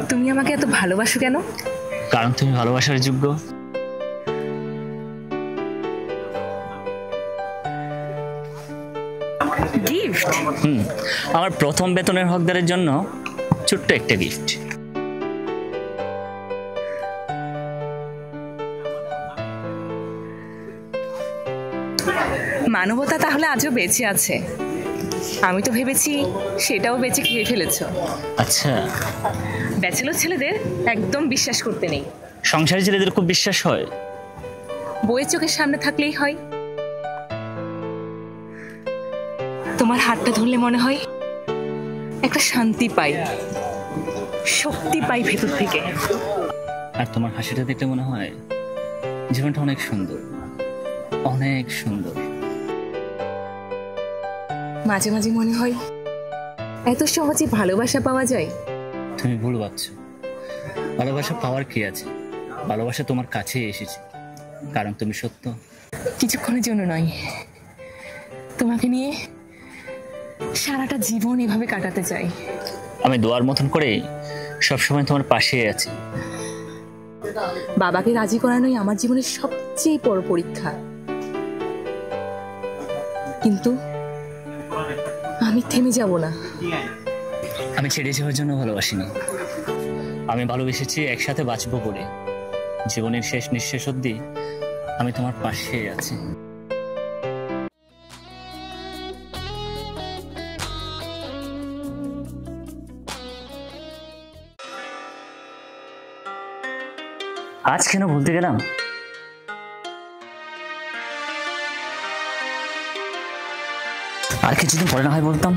তুমি আমাকে এত ভালোবাসো কেন? কারণ তুমি ভালোবাসার যোগ্য। গিফট? আমার প্রথম বেতনের হকদারের জন্য ছোট্ট একটা গিফট। মানবতা তাহলে আজও বেঁচে আছে। আমি তো ভেবেছি সেটাও বেঁচে খেয়ে ফেলেছো। আচ্ছা, ব্যাচেলর ছেলেদের একদম বিশ্বাস করতে নেই। সংসারী ছেলেদের খুব বিশ্বাস হয়। বইয়ের চোখের সামনে থাকলেই হয়। তোমার হাতটা ধরলে মনে হয় একটা শান্তি পাই, শক্তি পাই ভেতর থেকে। আর তোমার হাসিটা দেখলে মনে হয় জীবনটা অনেক সুন্দর, অনেক সুন্দর। মাঝে মাঝে মনে হয় এত সহজে ভালোবাসা পাওয়া যায়। তুমি ভুল ভাবছো। ভালোবাসা পাওয়ার কি আছে? ভালোবাসা তোমার কাছেই এসেছে, কারণ তুমি সত্য। কিছুক্ষণের জন্য নয়, তোমাকে নিয়ে সারাটা জীবন এভাবে কাটাতে চাই। আমি দোয়ার মতন করে সবসময় তোমার পাশে আছি। বাবাকে রাজি করানোই আমার জীবনের সবচেয়ে বড় পরীক্ষা, কিন্তু আমি থেমে যাব না। আমি ছেড়ে যাওয়ার জন্য ভালোবাসিনি, আমি ভালোবেসেছি একসাথে বাঁচবো বলে। জীবনের শেষ নিঃশ্বাস অবধি আমি তোমার পাশে আছি। আজ কেন বলতে গেলাম? আর কিছুদিন পরে না হয় বলতাম।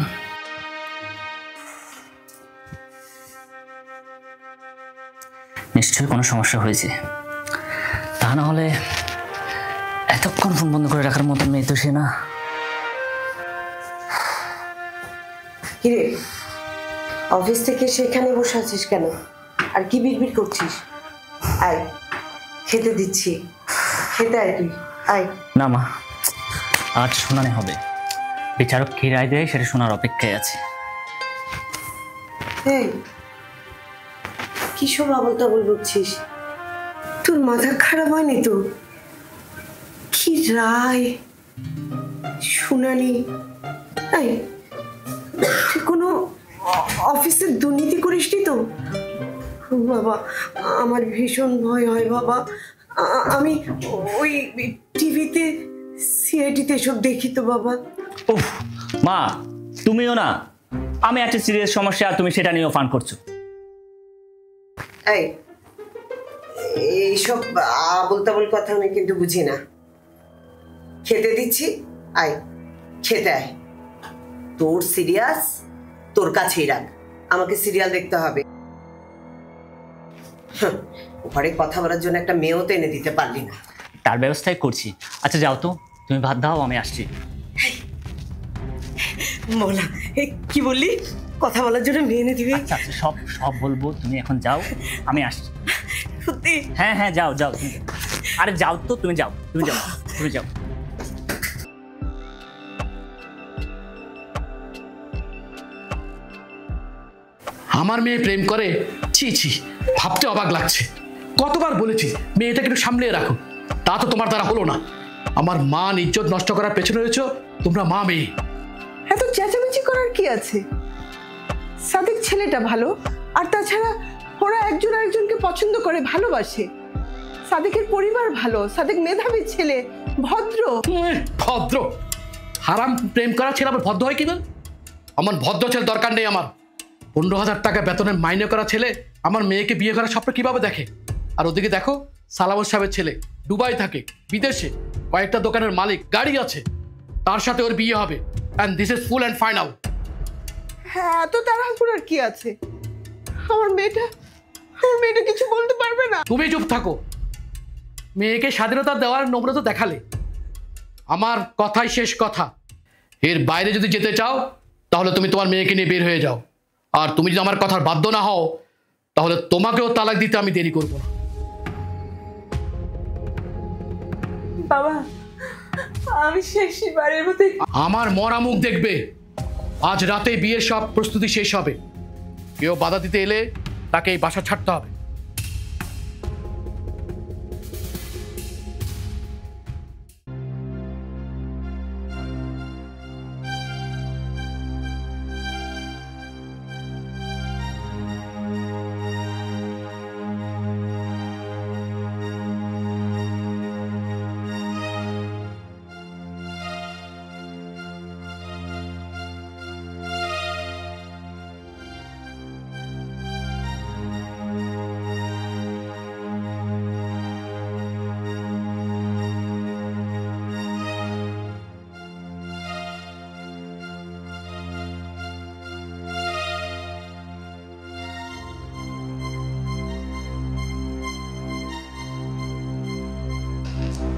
নিশ্চয়ই কোনো সমস্যা হয়েছে, তা না হলে এতক্ষণ ফোন বন্ধ করে রাখার মতন মেয়ে তো সে না। কিরে, অফিস থেকে সেখানে বসে আছিস কেন? আর কি বিড়বিড় করছিস? আয়, খেতে দিচ্ছি, খেতে আয় তুই, আয়। না মা, আজ শুনানি হবে। বিচারক কি রায় দেয় সেটা শোনার অপেক্ষায় আছে। এই কিসব আবল তাবল বলছিস? তোর মাথা খারাপ হয়নি তো? কি রায়, শুনানি? এই তুই কোনো অফিসে দুর্নীতি করিসনি তো? বাবা, আমার ভীষণ ভয় হয় বাবা। আমি ওই টিভিতে সিআইডিতে এসব দেখি তো বাবা। উফ মা, তুমিও না। আমি একটা সিরিয়াস সমস্যা, তুমি সেটা নিয়েও ফান করছো। এই এইসব আবল তাবল কথা আমি কিন্তু বুঝি না। খেতে দিচ্ছি, আয় খেতে আয়। তোর সিরিয়াস তোর কাছেই রাখ, আমাকে সিরিয়াল দেখতে হবে। ঘরে কথা বলার জন্য একটা মেয়েও তো এনে দিতে পারলি না। তার ব্যবস্থাই করছি। আচ্ছা যাও তো, তুমি ভাত দাও, আমি আসছি। বলা, কি বললি? কথা বলার জন্য মেয়ে এনে দিবি? আচ্ছা আচ্ছা, সব সব বলবো, তুমি এখন যাও, আমি আসছি। সত্যি? হ্যাঁ হ্যাঁ, যাও যাও তুমি। আরে যাও তো, তুমি যাও, তুমি যাও, তুমি যাও। আমার মেয়ে প্রেম করে? ছি ছি, ভাবতে অবাক লাগছে। কতবার বলেছি মেয়েটাকে একটু সামলে রাখো, তা তো তোমার দ্বারা হলো না। আমার মান ইজ্জত নষ্ট করার পেছনে রয়েছে তোমরা মা মেয়ে। এত চেঁচামেচি করার কি আছে? সাদিক ছেলেটা ভালো, আর তাছাড়া ওরা একজন আরেকজনকে পছন্দ করে, ভালোবাসে। সাদিকের পরিবার ভালো, সাদিক মেধাবী ছেলে, ভদ্র। ভদ্র? হারাম প্রেম করা ছেলে আবার ভদ্র হয় কিনা? আমার ভদ্র ছেলে দরকার নেই। আমার 15,000 টাকা বেতনের মাইনে করা ছেলে আমার মেয়েকে বিয়ে করার স্বপ্ন কিভাবে দেখে? আর ওদিকে দেখো, সালামত সাহেবের ছেলে দুবাই থাকে, বিদেশে, কয়েকটা দোকানের মালিক, গাড়ি আছে, তার সাথে ওর বিয়ে হবে। And this is full and final. হ্যাঁ, এত তাড়াহুড়ার কি আছে? আমার মেয়েটা কিছু বলতে পারবে না। তুমি চুপ থাকো। মেয়েকে স্বাধীনতা দেওয়ার নম্রতা দেখালে, আমার কথাই শেষ কথা। এর বাইরে যদি যেতে চাও তাহলে তুমি তোমার মেয়েকে নিয়ে বের হয়ে যাও। আর তুমি যদি আমার কথার বাধ্য না হও তাহলে তোমাকেও তালাক দিতে আমি দেরি করব না। বাবা, আমি শেষবারের মতো আমার মরা মুখ দেখবে। আজ রাতে বিয়ের সব প্রস্তুতি শেষ হবে। কেউ বাধা দিতে এলে তাকে এই বাসা ছাড়তে হবে।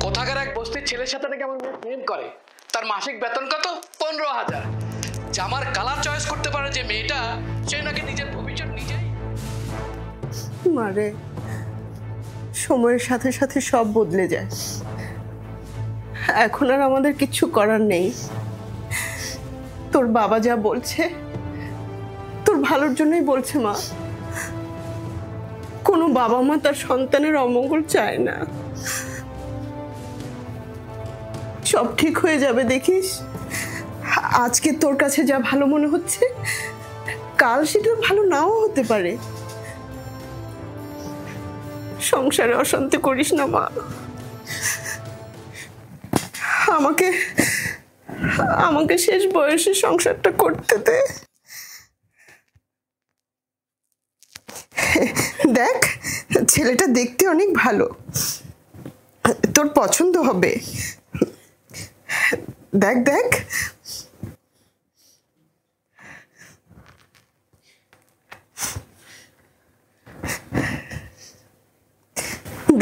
কোথাকার এক বস্তির ছেলের সাথে নাকি আমার মেয়ে প্রেম করে, তার মাসিক বেতন কত? 15,000। জামার কালার চয়েস করতে পারে যে মেয়েটা, সে নাকি নিজের ভবিষ্যৎ নিজেই। মারে, সময়ের সাথে সাথে সব বদলে যায়, এখন আর আমাদের কিচ্ছু করার নেই। তোর বাবা যা বলছে তোর ভালোর জন্যই বলছে মা। কোনো বাবা মা তার সন্তানের অমঙ্গল চায় না। সব ঠিক হয়ে যাবে দেখিস। আজকে তোর কাছে যা ভালো মনে হচ্ছে কাল সেটা ভালো নাও হতে পারে। সংসারে অশান্তি করিস না মা। আমাকে শেষ বয়সে সংসারটা করতে দে। দেখ, ছেলেটা দেখতে অনেক ভালো, তোর পছন্দ হবে। দেখ দেখ,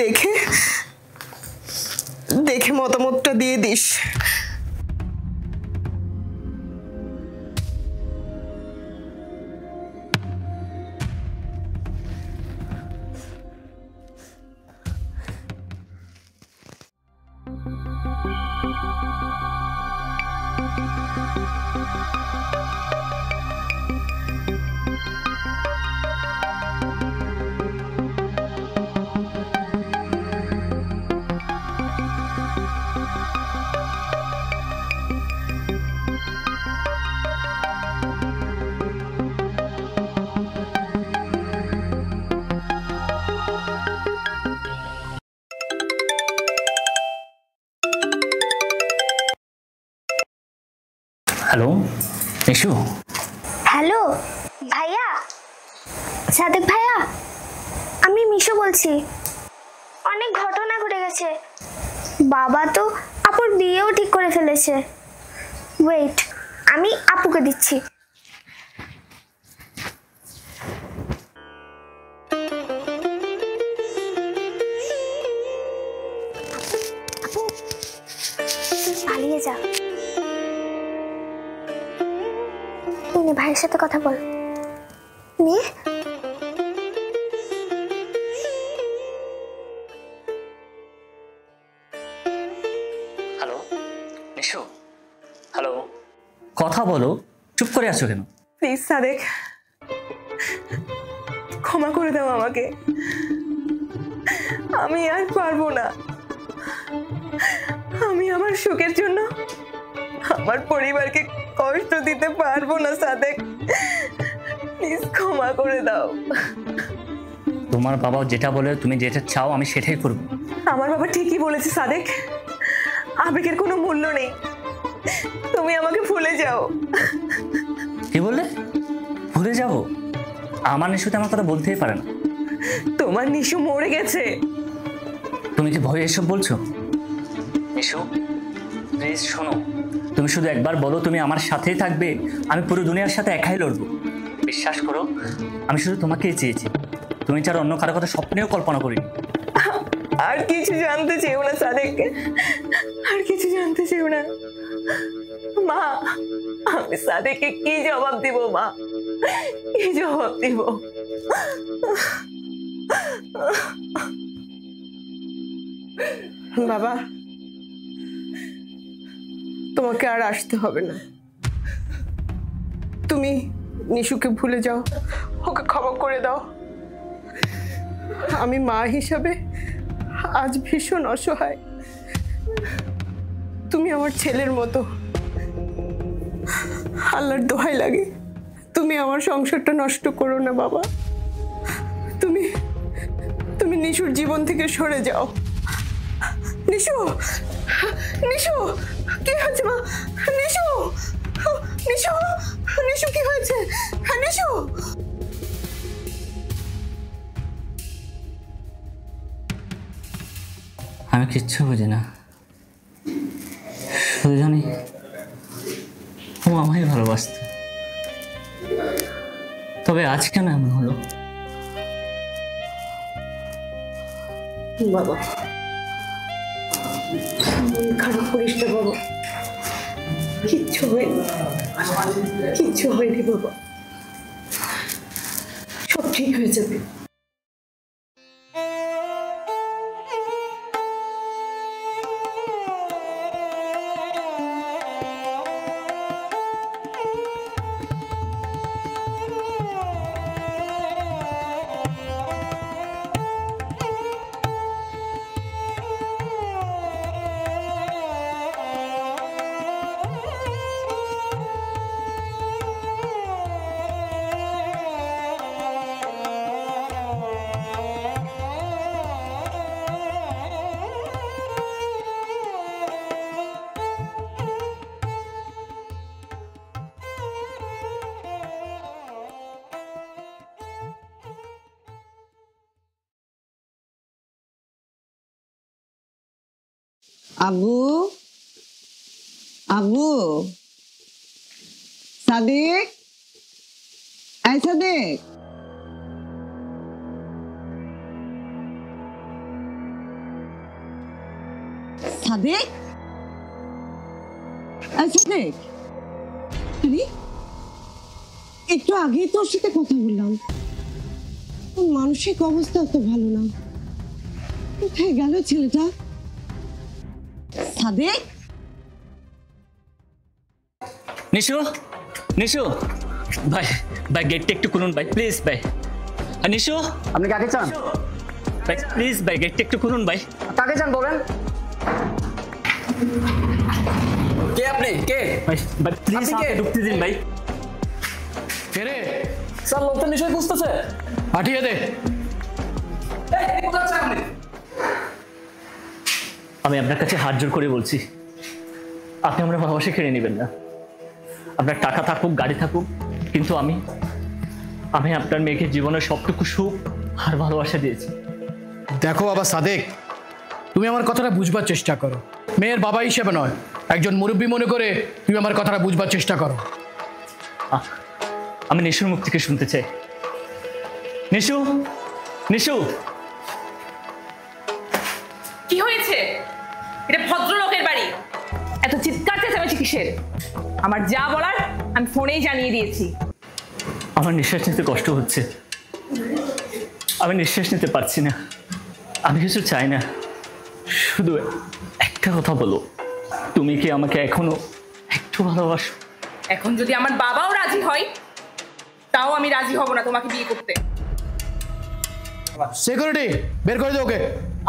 দেখে দেখে মতামতটা দিয়ে দিস। হ্যালো নিশু। হ্যালো ভাইয়া, সাদেক ভাইয়া, আমি মিশু বলছি। অনেক ঘটনা ঘটে গেছে, বাবা তো আপুর বিয়েও ঠিক করে ফেলেছে। ওয়েট, আমি আপুকে দিচ্ছি। আপু পালিয়ে যা, ভাইয়ের সাথে কথা বল। নিয়ে হ্যালো নিশু, হ্যালো, কথা বলো, চুপ করে আছো কেন? প্লিজ সাদেক, ক্ষমা করে দাও আমাকে। আমি আর পারবো না। আমি আমার সুখের জন্য আমার পরিবারকে কষ্ট দিতে পারবো না সাদেক, প্লিজ ক্ষমা করে দাও। তোমার বাবা যেটা বলে, তুমি যেটা চাও, আমি সেটাই করব। আমার বাবা ঠিকই বলেছে সাদেক, আবেগের কোনো মূল্য নেই। তুমি আমাকে ভুলে যাও। কি বললে? ভুলে যাবো? আমার নিশুতে আমার কথা বলতেই পারে না। তোমার নিশু মরে গেছে। তুমি কি ভয়ে এসব বলছো? নিশু প্লিজ শোনো, তুমি শুধু একবার বলো তুমি আমার সাথেই থাকবে, আমি পুরো দুনিয়ার সাথে একাই লড়বো। বিশ্বাস করো, আমি শুধু তোমাকেই চেয়েছি, তুমি ছাড়া অন্য কারো কথা স্বপ্নেও কল্পনা করিনি। আর কিছু জানতে চেও না সাদেক, আর কিছু জানতে চেও না। মা, আমি সাদেককে কি জবাব দিব? মা, কি জবাব দিব? বাবা, তোমাকে আর আসতে হবে না। তুমি নিশুকে ভুলে যাও, ওকে ক্ষমা করে দাও। আমি মা হিসাবে আজ ভীষণ অসহায়। তুমি আমার ছেলের মতো, আল্লাহর দোহাই লাগে তুমি আমার সংসারটা নষ্ট করো না বাবা। তুমি তুমি নিশুর জীবন থেকে সরে যাও। নিশু, নিশু কি হয়েছে মা? নিশু, নিশু, নিশু কি হয়েছে? নিশু, আমি কিচ্ছু বুঝি না, শুধু জানি ও আমায় ভালোবাসত। তবে আজ কেন এমন হলো? বাবা মন খারাপ করিস না বাবা, কিচ্ছু হয়নি, কিচ্ছু হয়নি বাবা, সব ঠিক হয়ে যাবে। আবু, আবু, সাদিক, এই সাদিক, সাদিক, এই সাদিক, আরে একটু আগেই তোর সাথে কথা বললাম, তোর মানসিক অবস্থা তো ভালো না, কোথায় গেল ছেলেটা? সাদিক, নিশু, নিশু ভাই, ভাই গেটটা একটু খুলুন ভাই, প্লিজ ভাই। আর নিশু, আপনি কাকে চান? ভাই প্লিজ ভাই গেটটা একটু খুলুন ভাই। কাকে চান বলেন? কে আপনি? কে? ভাই ভাই প্লিজ আপনি কে? আমাকে ঢুকতে দিন ভাই। কে রে? স্যার লোকটা নিশ্চয়ই বুঝতেছে। পাঠিয়ে দে। আমি আপনার কাছে হাত জোর করে বলছি, আপনি আমার ভালোবাসা কেড়ে নেবেন না। আপনার টাকা থাকুক, গাড়ি থাকুক, কিন্তু আমি আপনার মেয়েকে জীবনের সবটুকু সুখ আর ভালোবাসা দিয়েছি। দেখো বাবা সাদেক, তুমি আমার কথাটা বুঝবার চেষ্টা করো। মেয়ের বাবা হিসেবে নয়, একজন মুরব্বী মনে করে তুমি আমার কথাটা বুঝবার চেষ্টা করো। আমি নিশুর মুখ থেকে শুনতে চাই। নিশু, নিশু, কি হয়েছে? এটা ভদ্রলোকের বাড়ি, এত চিৎকার চেঁচামেচি কিসের? আমার যা বলার আমি ফোনেই জানিয়ে দিয়েছি। আমার নিঃশ্বাস নিতে কষ্ট হচ্ছে, আমি নিঃশ্বাস নিতে পারছি না। আমি কিছু চাই না, শুধু একটা কথা বলো, তুমি কি আমাকে এখনো একটু ভালোবাসো? এখন যদি আমার বাবাও রাজি হয়, তাও আমি রাজি হব না তোমাকে বিয়ে করতে। সিকিউরিটি বের করে দে ওকে।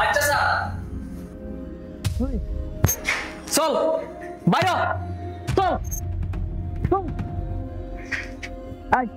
আচ্ছা স্যার। চল বাইরে চল, চল। আয়।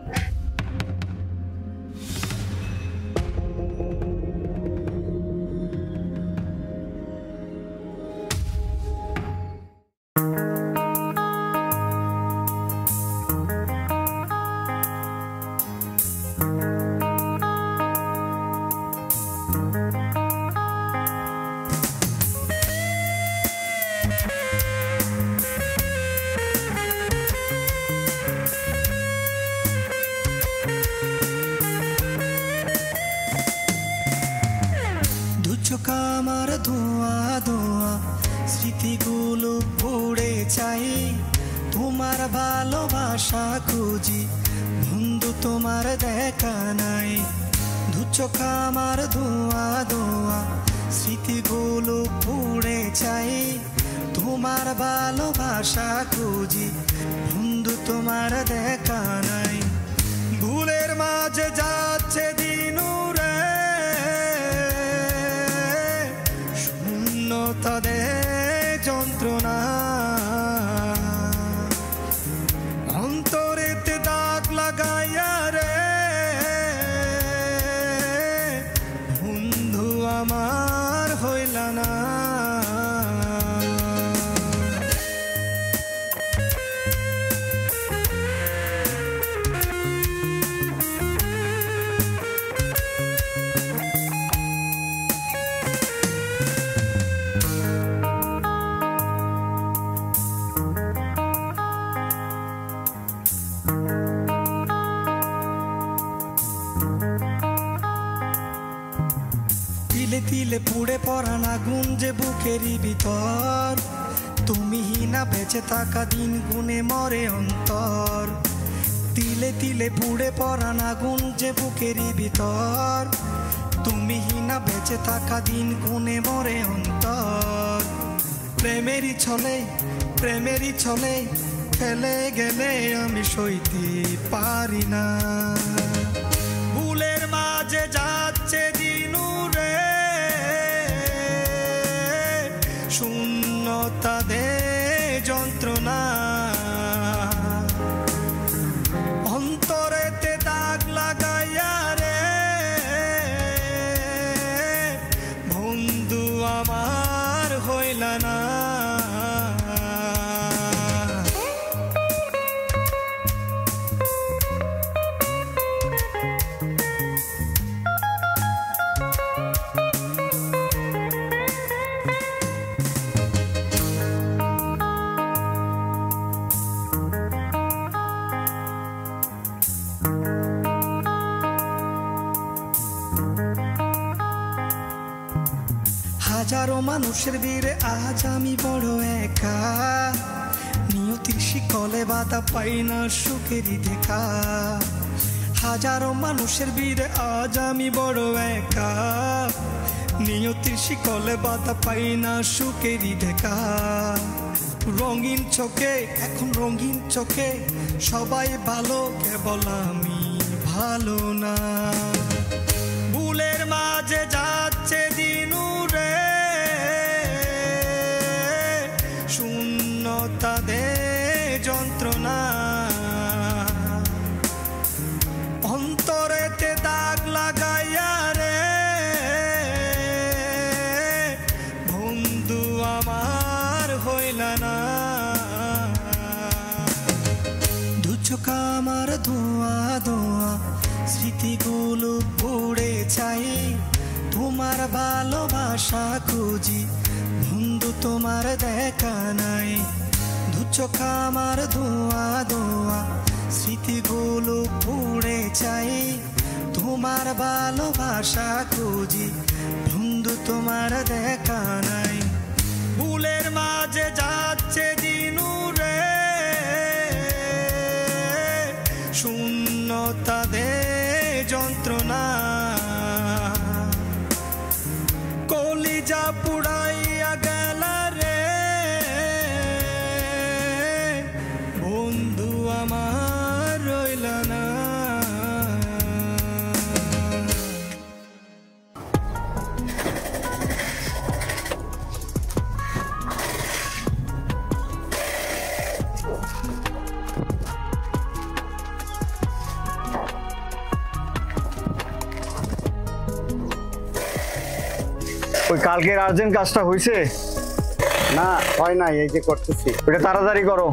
চোখা আমার ধোয়া ধোয়া স্মৃতিগুলো পড়ে চাই, তোমার ভালোবাসা খুঁজি বন্ধু তোমার দেখা নাই। দু চোখা আমার ধোয়া ধোয়া স্মৃতিগুলো পড়ে চাই, তোমার ভালোবাসা খুঁজি বন্ধু তোমার দেখা নাই। ভুলের মাঝে যাচ্ছে দিন রে তিলে পুড়ে পড়ান আগুন যে বুকেরই ভিতর, তুমি না বেঁচে থাকা দিন গুনে মরে অন্তর। তিলে তিলে পুড়ে পড়ান আগুন যে বুকেরই ভিতর, তুমি না বেঁচে থাকা দিন গুনে মরে অন্তর। প্রেমেরই ছলে ফেলে গেলে আমি সইতে পারি না। ভুলের মাঝে যাচ্ছে দিনু রে, শূন্যতা দে যন্ত্রণা। অন্তরেতে দাগ লাগাইয়া রে বন্ধু আমার হইলা না। হাজারো মানুষের ভিড়ে আজ আমি বড় একা, নিয়তির শিকলে বাধা পাই না সুখেরই দেখা। হাজারো মানুষের ভিড়ে আজ আমি বড় একা, নিয়তির শিকলে বাধা পাই না সুখেরই দেখা। রঙিন চোখে এখন রঙিন চোখে সবাই ভালো, কেবল আমি ভালো না। ভুলের মাঝে যাচ্ছে দিনু রে, শূন্যতা দে যন্ত্রণা। অন্তরেতে দাগ লাগাইয়া রে বন্ধু আমার হইলা না। দু চোখ আমার ধোয়া ধোয়া স্মৃতিগুলো পুড়ে চাই, তোমার ভালোবাসা খুঁজি বন্ধু তোমার দেখা নাই। দু চোখ আমার ধোয়া ধোয়া স্মৃতিগুলো পুড়ে চাই, তোমার ভালোবাসা খুঁজি বন্ধু তোমার দেখা নাই। ভুলের মাঝে যাচ্ছে দিনু রে, শূন্যতা দে যন্ত্রণা। কলিজা পুড়াইয়া গেল রে বন্ধু আমার রইল না। ওই কালকের আর্জেন্ট কাজটা হয়েছে? না হয় নাই, এই যে করতেছি। ওটা তাড়াতাড়ি করো।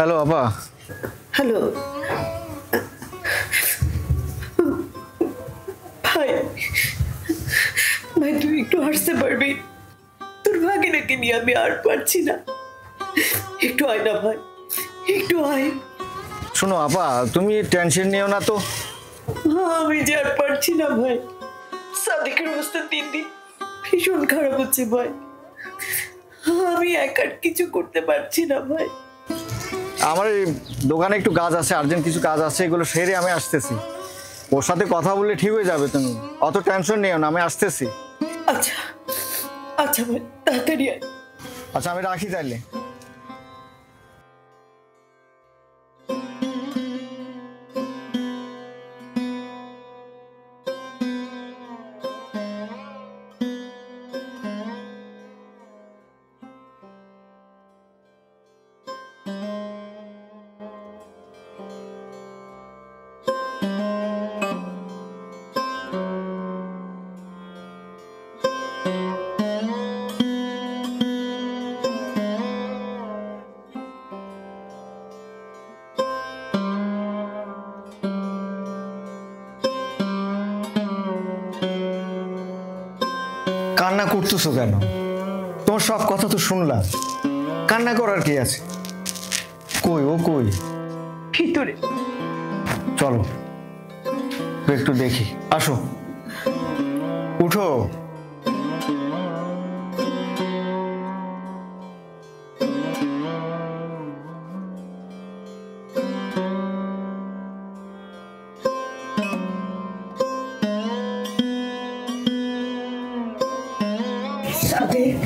হ্যালো আপা। হ্যালো ভাই, ভাই তুই একটু হাসতে পারবি? তোর ভাগিনাকে নিয়ে আমি আর পারছি না। একটু আয় না ভাই, একটু আয়। শোনো আপা, তুমি টেনশন নিও না তো। আমি যে আর পারছি না ভাই, সাদিকের অবস্থা দিন দিন ভীষণ খারাপ হচ্ছে ভাই। আমি একা কিছু করতে পারছি না ভাই। আমার এই দোকানে একটু কাজ আছে, আর্জেন্ট কিছু কাজ আছে, এগুলো সেরে আমি আসতেছি। ওর সাথে কথা বললে ঠিক হয়ে যাবে, তুমি অত টেনশন নিও না, আমি আসতেছি। আচ্ছা আচ্ছা ভাই, তাড়াতাড়ি আয়। আচ্ছা আমি রাখি তাইলে। কান্না করতেছো কেন? তোমার সব কথা তো শুনলাম, কান্না করার কি আছে? কই ও কই? ভিতরে চলো একটু দেখি, আসো উঠো। সাদেক,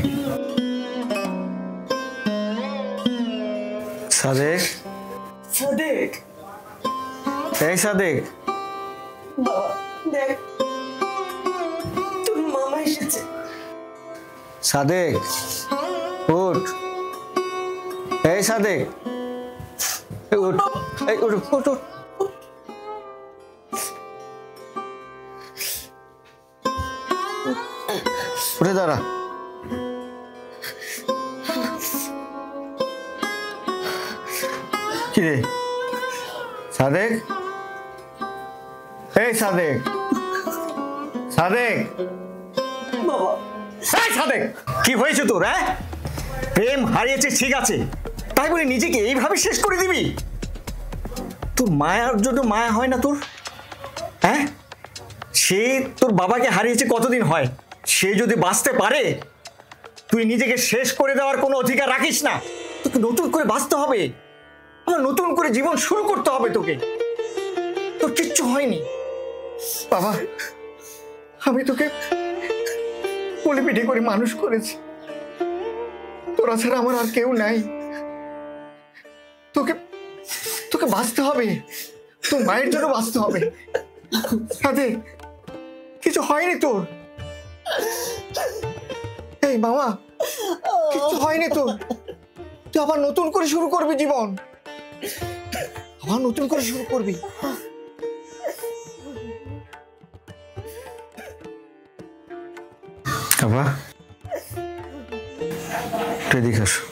সাদেক, সাদেক, এই সাদেক, বাবা দেখ তোর মামা এসেছে। সাদেক উঠ, এই সাদেক উঠ, এই উঠ উঠ উঠ। উঠে দাঁড়া। কিরে সাদেক, এই সাদেক, সাদেক, বাবা এই সাদেক, কি হয়েছে তোর? হ্যাঁ, প্রেম হারিয়েছে ঠিক আছে, তাই বলে নিজেকে এইভাবে শেষ করে দিবি? তোর মায়ার জন্য মায়া হয় না তোর? হ্যাঁ, সে তোর বাবাকে হারিয়েছে কতদিন হয়, সে যদি বাঁচতে পারে তুই নিজেকে শেষ করে দেওয়ার কোনো অধিকার রাখিস না। তোকে নতুন করে বাঁচতে হবে, আমার নতুন করে জীবন শুরু করতে হবে তোকে। তোর কিচ্ছু হয়নি বাবা, আমি তোকে কোলে পিঠে করে মানুষ করেছি, তোরা ছাড়া আমার আর কেউ নাই। তোকে তোকে বাঁচতে হবে, তোর মায়ের জন্য বাঁচতে হবে। সাথে কিছু হয়নি তোর? এই মামা, কিছু হয়নি তোর? তুই আবার নতুন করে শুরু করবি জীবন, আবার নতুন করে শুরু করবি। বাবা তুই এদিকে আসো।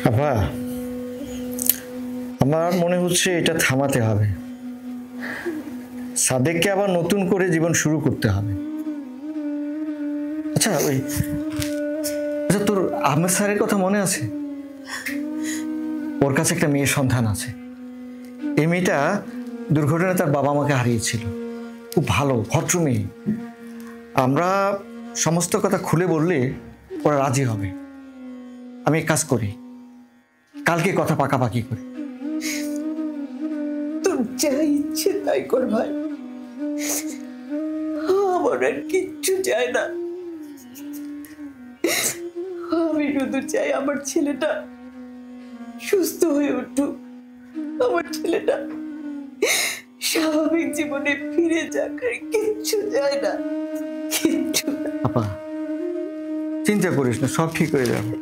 বাবা আমার মনে হচ্ছে এটা থামাতে হবে, সাদেককে আবার নতুন করে জীবন শুরু করতে হবে। আচ্ছা তোর আহমেদ স্যারের কথা মনে আছে? ওর কাছে একটা মেয়ের সন্ধান আছে। এই মেয়েটা দুর্ঘটনায় তার বাবা মাকে হারিয়েছিল, খুব ভালো ভদ্র মেয়ে। আমরা সমস্ত কথা খুলে বললে ওরা রাজি হবে। আমি এক কাজ করি, কালকে কথা পাকাপাকি করি। তোর যা ইচ্ছে তাই কর ভাই, আমার আর কিচ্ছু চাই না। আমি শুধু চাই আমার ছেলেটা সুস্থ হয়ে উঠুক, আমার ছেলেটা স্বাভাবিক জীবনে ফিরে যাক, আর কিচ্ছু চাই না, কিচ্ছু। আপা চিন্তা করিস না, সব ঠিক হয়ে যাবে,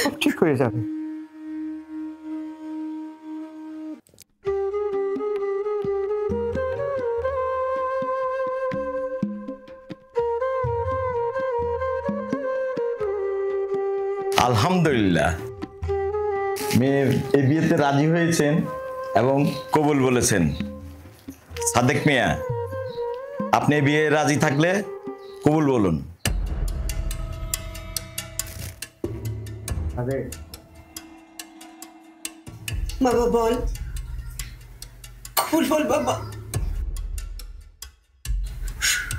সব ঠিক হয়ে হয়ে যাবে। আলহামদুলিল্লাহ, মেয়ের এই বিয়েতে রাজি হয়েছেন এবং কবুল বলেছেন। সাদেক মিয়া, আপনি বিয়ে রাজি থাকলে কবুল বলুন। বাবা বল, কবুল বল বাবা।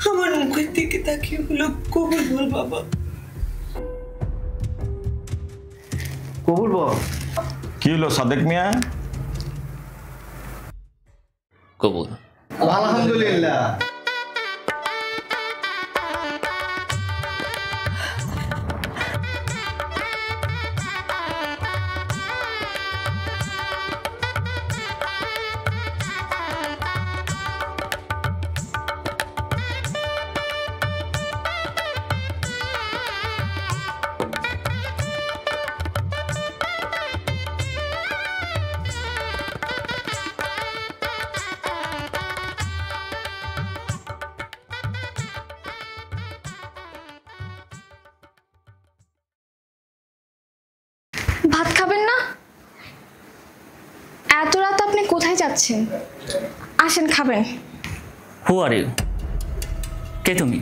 আমার মুখের দিকে তাকিয়ে বলো কবুল বল বাবা। কবুল বল। কি হলো সাদেক মিয়া? কবুল। আলহামদুলিল্লাহ। ভাত খাবেন না? এত রাত আপনি কোথায় যাচ্ছেন? আসেন খাবেন। হু আর ইউ? কে তুমি?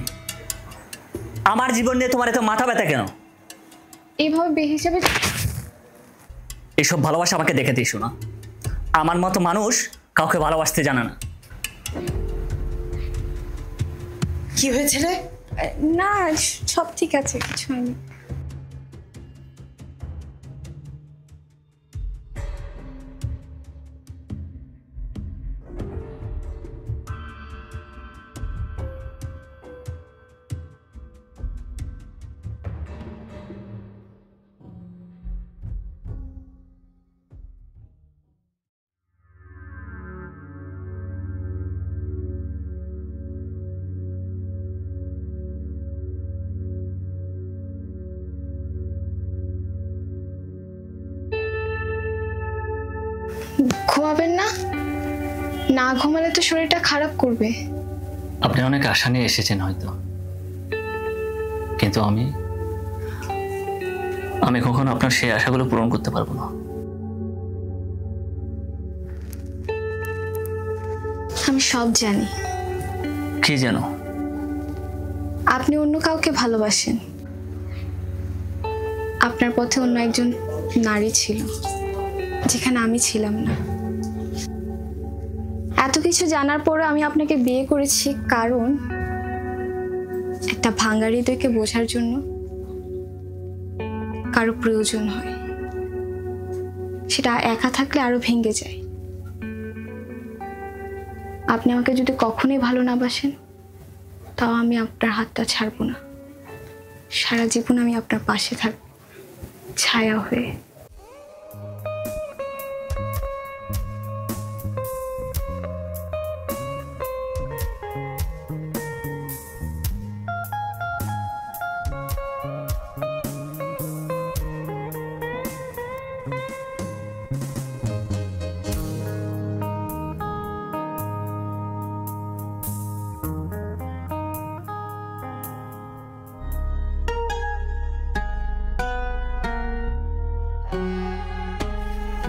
আমার জীবন নিয়ে তোমার এত মাথা ব্যথা কেন? এইভাবে বেহিসাবে এসব ভালোবাসা আমাকে দেখে দিইছো না। আমার মতো মানুষ কাউকে ভালোবাসতে জানে না। কি হয়েছে রে? না, সব ঠিক আছে, কিছু হয়নি। ঘুমাবেন না? না ঘুমালে তো শরীরটা খারাপ করবে। আপনি অনেক আশা নিয়ে এসেছেন হয়তো, কিন্তু আমি কখনো আপনার সেই আশাগুলো পূরণ করতে পারবো না। আমি সব জানি। কি জানো? আপনি অন্য কাউকে ভালোবাসেন। আপনার পথে অন্য একজন নারী ছিল, যেখানে আমি ছিলাম না। এত কিছু জানার পরে আমি আপনাকে বিয়ে করেছি, কারণ একটা ভাঙা হৃদয়কে বোঝার জন্য কারো প্রয়োজন হয়। সেটা একা থাকলে আরো ভেঙে যায়। আপনি আমাকে যদি কখনোই ভালো না বাসেন, তাও আমি আপনার হাতটা ছাড়বো না। সারা জীবন আমি আপনার পাশে থাকব, ছায়া হয়ে।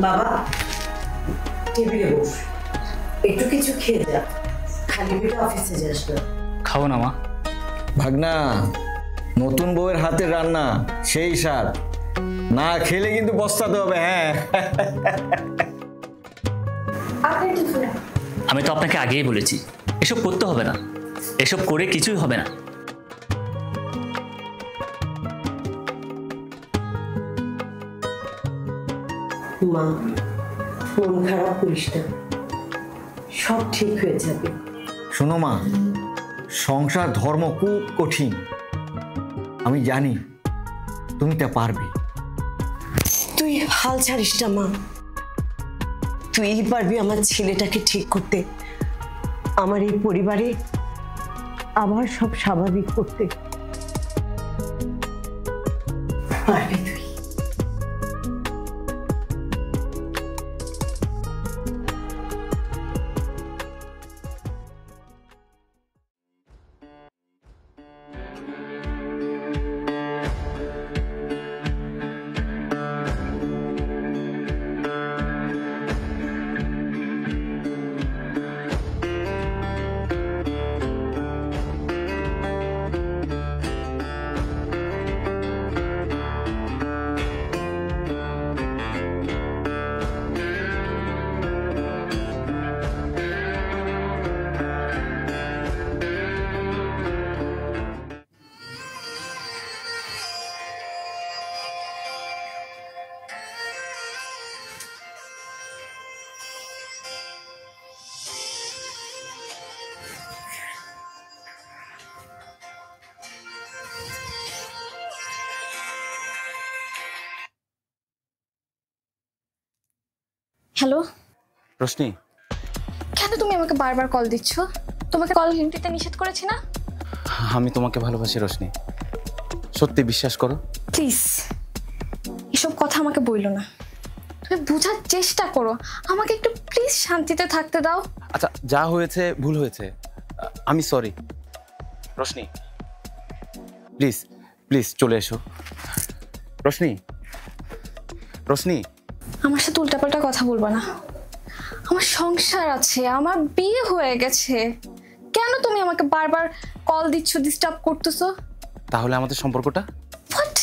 বাবা, টেবিলে বস, একটু কিছু খেয়ে যা। খালি পেটে অফিসে যাস না। খাবো না মা। ভাগনা, নতুন বউয়ের হাতের রান্না সেই স্বাদ, না খেলে কিন্তু পস্তাতে হবে। হ্যাঁ, আমি তো আপনাকে আগেই বলেছি এসব করতে হবে না, এসব করে কিছুই হবে না। মা, মন খারাপ করিস না, সব ঠিক হয়ে যাবে। শোনো মা, সংসার ধর্ম খুব কঠিন, আমি জানি তুমি তা পারবে। তুই হাল ছাড়িস না মা, তুই পারবি আমার ছেলেটাকে ঠিক করতে, আমার এই পরিবারে আবার সব স্বাভাবিক করতে পারবি তুই। হ্যালো, রোশনি, কেন তুমি আমাকে বারবার কল দিচ্ছ? তোমাকে কল দিতে নিষেধ করেছি না? আমি তোমাকে ভালোবাসি রোশনি, সত্যি বিশ্বাস করো। প্লিজ এসব কথা আমাকে বইলো না, তুমি বোঝার চেষ্টা করো, আমাকে একটু প্লিজ শান্তিতে থাকতে দাও। আচ্ছা, যা হয়েছে ভুল হয়েছে, আমি সরি। রোশনি প্লিজ প্লিজ চলে এসো। রোশনি, রোশনি, আমার সাথে উল্টাপাল্টা কথা বলবা না। আমার সংসার আছে, আমার বিয়ে হয়ে গেছে, কেন তুমি আমাকে বারবার কল দিচ্ছ, ডিস্টার্ব করতেছো? তাহলে আমাদের সম্পর্কটা? হোয়াট?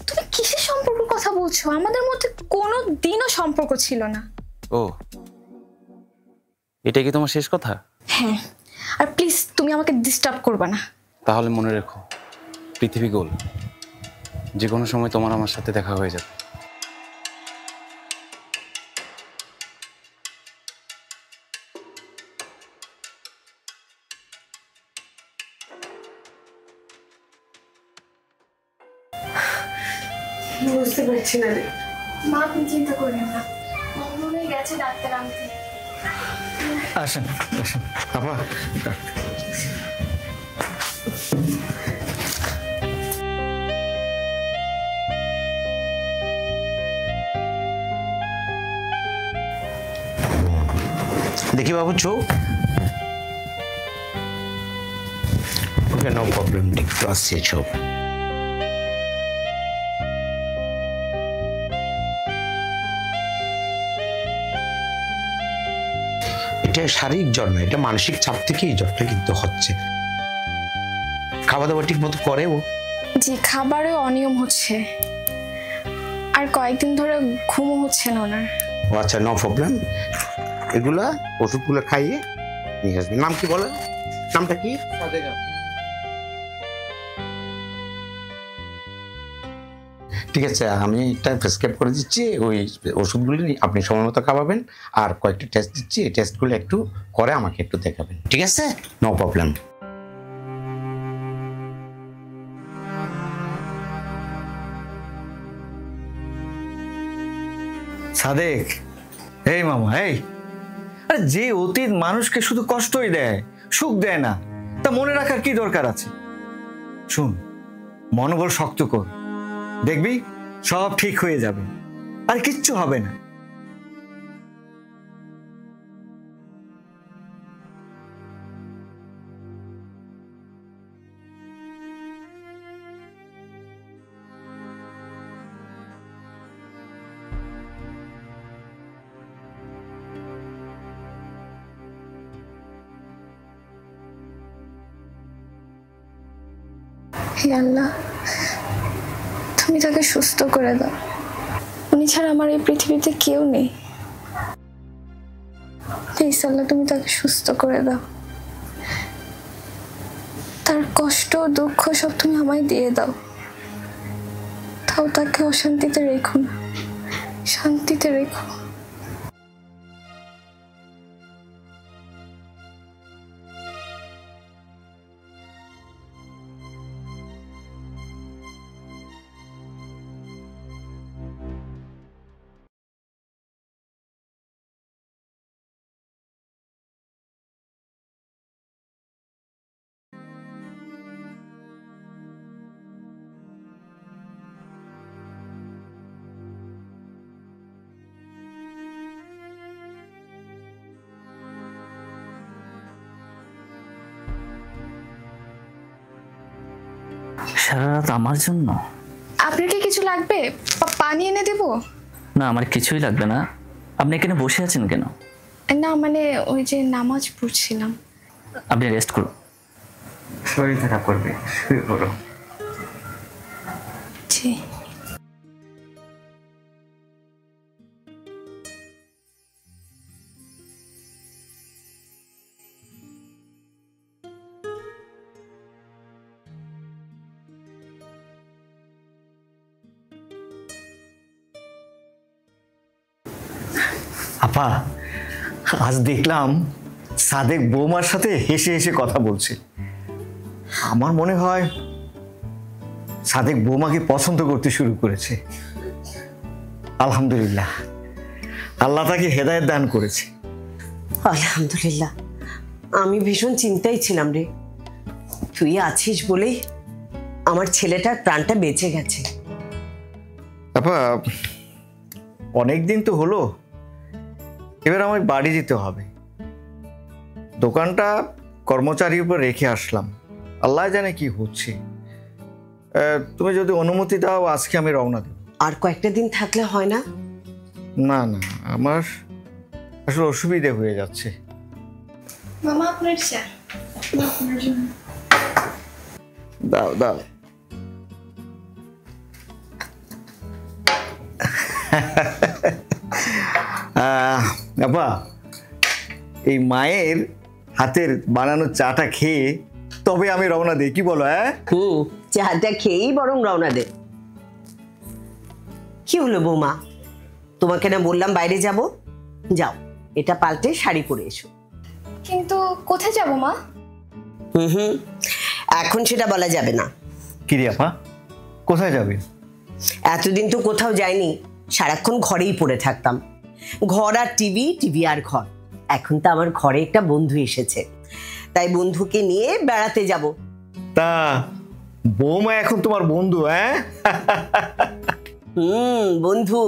তুমি কিসের সম্পর্কের কথা বলছো? আমাদের মধ্যে কোনো দিনও সম্পর্ক ছিল না। ও, এটা কি তোমার শেষ কথা? হ্যাঁ, আর প্লিজ তুমি আমাকে ডিস্টার্ব করবা না। তাহলে মনে রেখো, পৃথিবী গোল, যে কোনো সময় তোমার আমার সাথে দেখা হয়ে যাবে। বুঝতে পারছি না রে। মা, আপনি চিন্তা করেন না, মনে গেছে ডাক্তার আনতে। আসেন আসেন আপা। দেখি বাবু চোখ। ওকে, নো প্রবলেম, একটু আসছে চোখ। এটা শারীরিক জ্বর না, এটা মানসিক চাপ থেকে এই জ্বরটা কিন্তু হচ্ছে। খাওয়া দাওয়া ঠিক মতো করে ও? জি, খাবারে অনিয়ম হচ্ছে, আর কয়েকদিন ধরে ঘুমও হচ্ছে না ওনার। ও আচ্ছা, নো প্রবলেম, এগুলা ওষুধগুলো খাইয়ে নিয়ে আসবে। নাম কি বলে? নামটা কি? ঠিক আছে, আমি একটা প্রেসক্রাইব করে দিচ্ছি, ওই ওষুধগুলি আপনি সময় মতো খাওয়াবেন, আর কয়েকটা টেস্ট দিচ্ছি, এই টেস্টগুলো একটু করে আমাকে একটু দেখাবেন, ঠিক আছে? No problem. সাদেক, এই মামা, এই আরে যে অতীত মানুষকে শুধু কষ্টই দেয়, সুখ দেয় না, তা মনে রাখার কি দরকার আছে? শুন, মনোবল শক্ত কর, দেখবি সব ঠিক হয়ে যাবে, আর কিচ্ছু হবে না। হে আল্লাহ, তুমি তাকে সুস্থ করে দাও, উনি ছাড়া আমার এই পৃথিবীতে কেউ নেই। প্লিজ আল্লাহ, তুমি তাকে সুস্থ করে দাও, তার কষ্ট দুঃখ সব তুমি আমায় দিয়ে দাও, তাও তাকে অশান্তিতে রেখো না, শান্তিতে রেখো। সারা রাত আমার জন্য? আপনার কি কিছু লাগবে? পানি এনে দেব? না, আমার কিছুই লাগবে না। আপনি এখানে বসে আছেন কেন? না মানে ওই যে নামাজ পড়ছিলাম। আপনি রেস্ট করুন, শরীর খারাপ করবে, শুয়ে পড়ো। জি। আপা, আজ দেখলাম সাদেক বৌমার সাথে হেসে হেসে কথা বলছে। আমার মনে হয় সাদেক বৌমাকে পছন্দ করতে শুরু করেছে। আলহামদুলিল্লাহ, আল্লাহ তাকে হেদায়েত দান করেছে। আলহামদুলিল্লাহ। আমি ভীষণ চিন্তায় ছিলাম রে, তুই আছিস বলেই আমার ছেলেটার প্রাণটা বেঁচে গেছে। আপা অনেক দিন তো হলো, এবার আমায় বাড়ি যেতে হবে। দোকানটা কর্মচারীর উপর রেখে আসলাম, আল্লাহ জানে কি হচ্ছে। তুমি যদি অনুমতি দাও আজকে আমি রওনা দেব। আর কয়েকটা দিন থাকলে হয় না? না না, আমার আসলে অসুবিধা হয়ে যাচ্ছে। মামা আপনার চা। আপনার জন্য। দাও দাও। আপা এই মায়ের হাতের বানানো চাটা খেয়ে তবে আমি রওনা দিই, কি বলো? চাটা খেয়েই বরং রওনা দে। কি হলো বৌমা, তোমাকে না বললাম বাইরে যাব? যাও, এটা পাল্টে শাড়ি পরে এসো। কিন্তু কোথায় যাব মা? এখন সেটা বলা যাবে না। কি রে আপা, কোথায় যাবে? এতদিন তো কোথাও যাইনি, সারাক্ষণ ঘরেই পড়ে থাকতাম। ঘর আর টিভি, টিভি আর ঘর। এখন তো আমার ঘরে একটা বন্ধু এসেছে, তাই বন্ধুকে নিয়ে বেড়াতে যাব। তা বৌমা এখন তোমার বন্ধু? বন্ধু।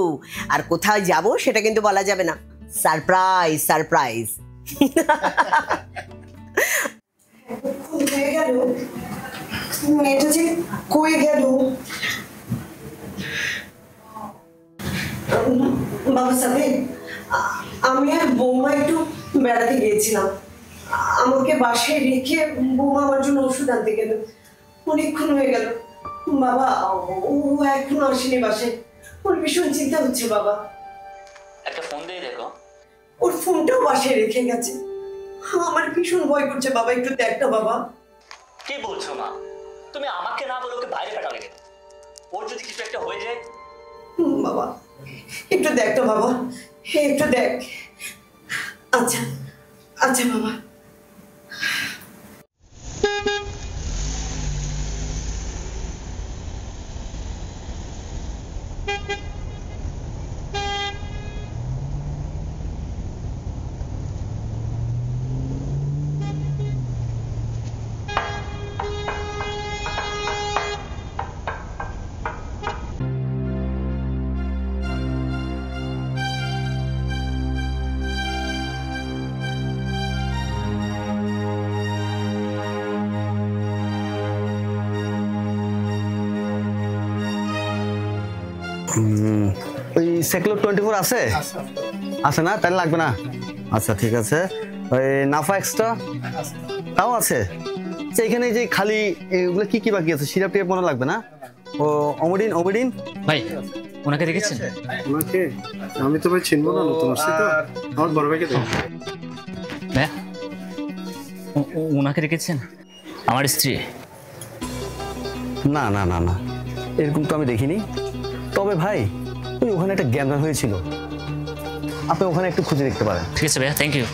আর কোথায় যাব সেটা কিন্তু বলা যাবে না। Surprise surprise. মেয়েটা যে কই গেল? বাবা সাহেব, আমি আর বৌমা একটু বেড়াতে গিয়েছিলাম। আমাকে বাসায় রেখে বৌমা আমার জন্য ওষুধ আনতে গেল। অনেকক্ষণ হয়ে গেল বাবা, ও এখনো আসেনি বাসায়। ওর ভীষণ চিন্তা হচ্ছে বাবা। একটা ফোন দিয়ে দেখো। ওর ফোনটাও বাসায় রেখে গেছে। আমার ভীষণ ভয় করছে বাবা, একটু দেখ না বাবা। কি বলছো মা? তুমি আমাকে না বলে ওকে বাইরে পাঠালে কেন? ওর যদি কিছু একটা হয়ে যায়? বাবা একটু দেখ তো বাবা, একটু দেখ। আচ্ছা আচ্ছা বাবা। ওই সেকুলার 24 আছে? আছে না? তাহলে লাগবে না। আচ্ছা ঠিক আছে। ওই নাফা এক্সট্রা তাও আছে। আচ্ছা এখানে যে খালি এগুলো কি কি বাকি আছে? সিরাপ টিরাপ মনে লাগবে না? ও অমরিন অমরিন ভাই ওনাকে দেখেছেন? ওনাকে আমি তো ভাই চিনবো না, নতুন আসছি তো। আমার বড় ভাইকে দেখো। হ্যাঁ ওনাকে দেখেছেন? আমার স্ত্রী। না না না না, এরকম তো আমি দেখিনি। তবে ভাই ওই ওখানে একটা গ্যাঞ্জাম হয়েছিল, আপনি ওখানে একটু খুঁজে দেখতে পারেন। ঠিক আছে ভাইয়া, থ্যাংক ইউ।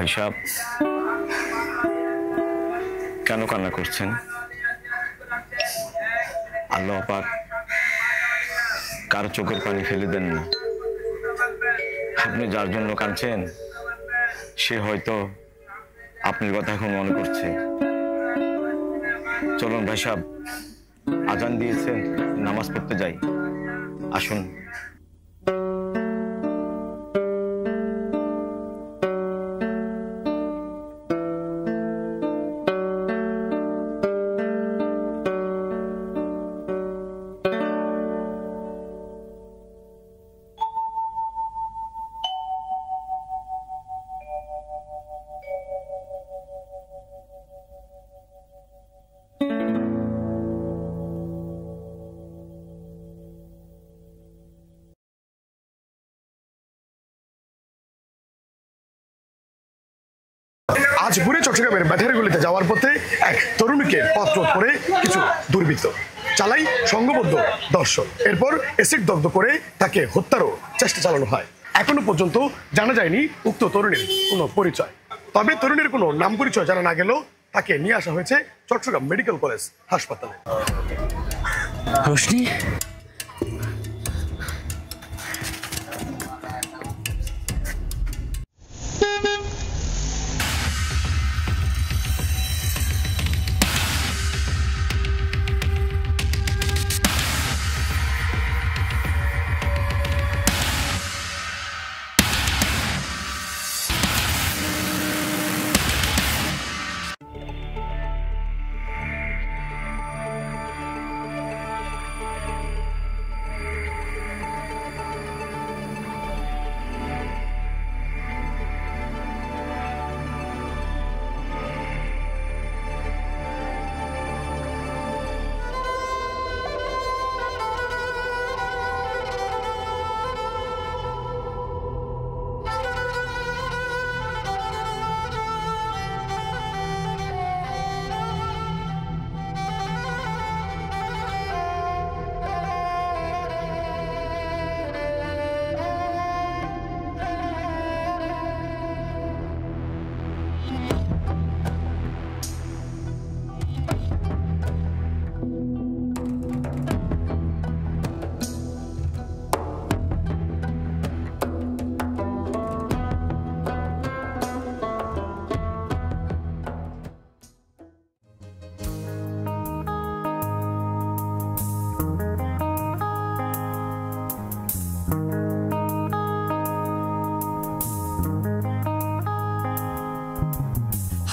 ভাই সাহেব, কেন কান্না করছেন? আল্লাহ পাক কারো চোখের পানি ফেলে দেন না। আপনি যার জন্য কাঁদছেন সে হয়তো আপনার কথা এখন মনে করছে। চলুন ভাই সাহেব, আজান দিয়েছেন, নামাজ পড়তে যাই, আসুন। আজ ভোরে চট্টগ্রামের ব্যাটারিগুলিতে যাওয়ার পথে এক তরুণীকে পথ করে কিছু দুর্বৃত্ত চালাই সংঘবদ্ধ দর্শন, এরপর এসিড দগ্ধ করে তাকে হত্যারও চেষ্টা চালানো হয়। এখনো পর্যন্ত জানা যায়নি উক্ত তরুণীর কোনো পরিচয়। তবে তরুণীর কোনো নাম পরিচয় জানা না গেলেও তাকে নিয়ে আসা হয়েছে চট্টগ্রাম মেডিকেল কলেজ হাসপাতালে। রোশনি,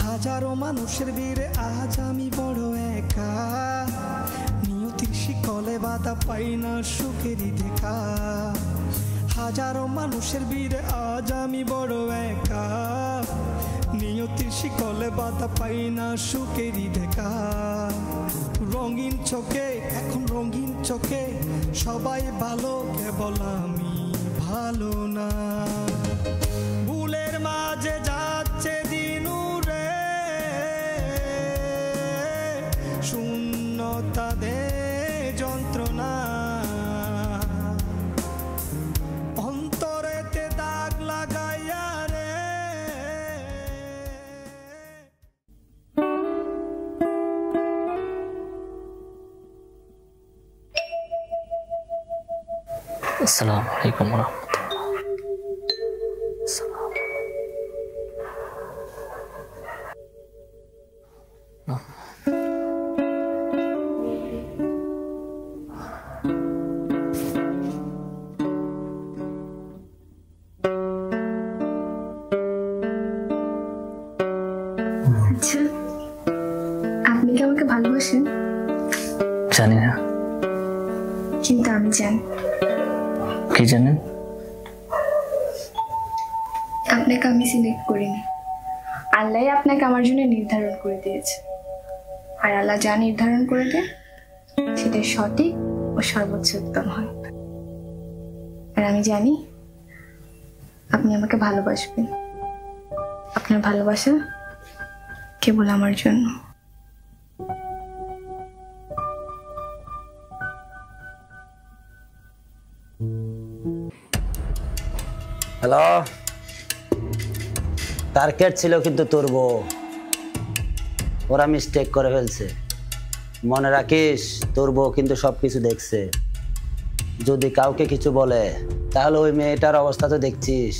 হাজারো মানুষের ভিড়ে আজ আমি বড় একা, নিয়তির শিকলে বাধা পাই না সুখেরই দেখা। হাজারো মানুষের ভিড়ে আজ আমি বড় একা, নিয়তির শিকলে বাধা পাই না সুখেরই দেখা। রঙিন চোখে এখন রঙিন চোখে সবাই ভালো, কেবল আমি ভালো না। ভুলের মাঝে যাচ্ছে দিন উড়ে, শূন্যতা দে যন্ত্রণা, অন্তরেতে দাগ লাগাইয়া রে। আসসালামু আলাইকুম ওয়া আচ্ছা, আপনি কি আমাকে ভালোবাসেন? জানি না। কিন্তু আমি জানি। কি জানেন? আপনাকে আমি সিলেক্ট করিনি, আল্লাহ আপনাকে আমার জন্য নির্ধারণ করে দিয়েছে। আর আল্লাহ যা নির্ধারণ করে দেয় সেটাই সঠিক ও সর্বোচ্চ উত্তম হয়। আর আমি জানি আপনি আমাকে ভালোবাসবেন। আপনার ভালোবাসা কেবল আমার জন্য। হ্যালো, টার্গেট ছিল কিন্তু তোর বউ, ওরা মিস্টেক করে ফেলছে। মনে রাখিস তোর বউ কিন্তু সবকিছু দেখছে। যদি কাউকে কিছু বলে তাহলে ওই মেয়েটার অবস্থা তো দেখছিস।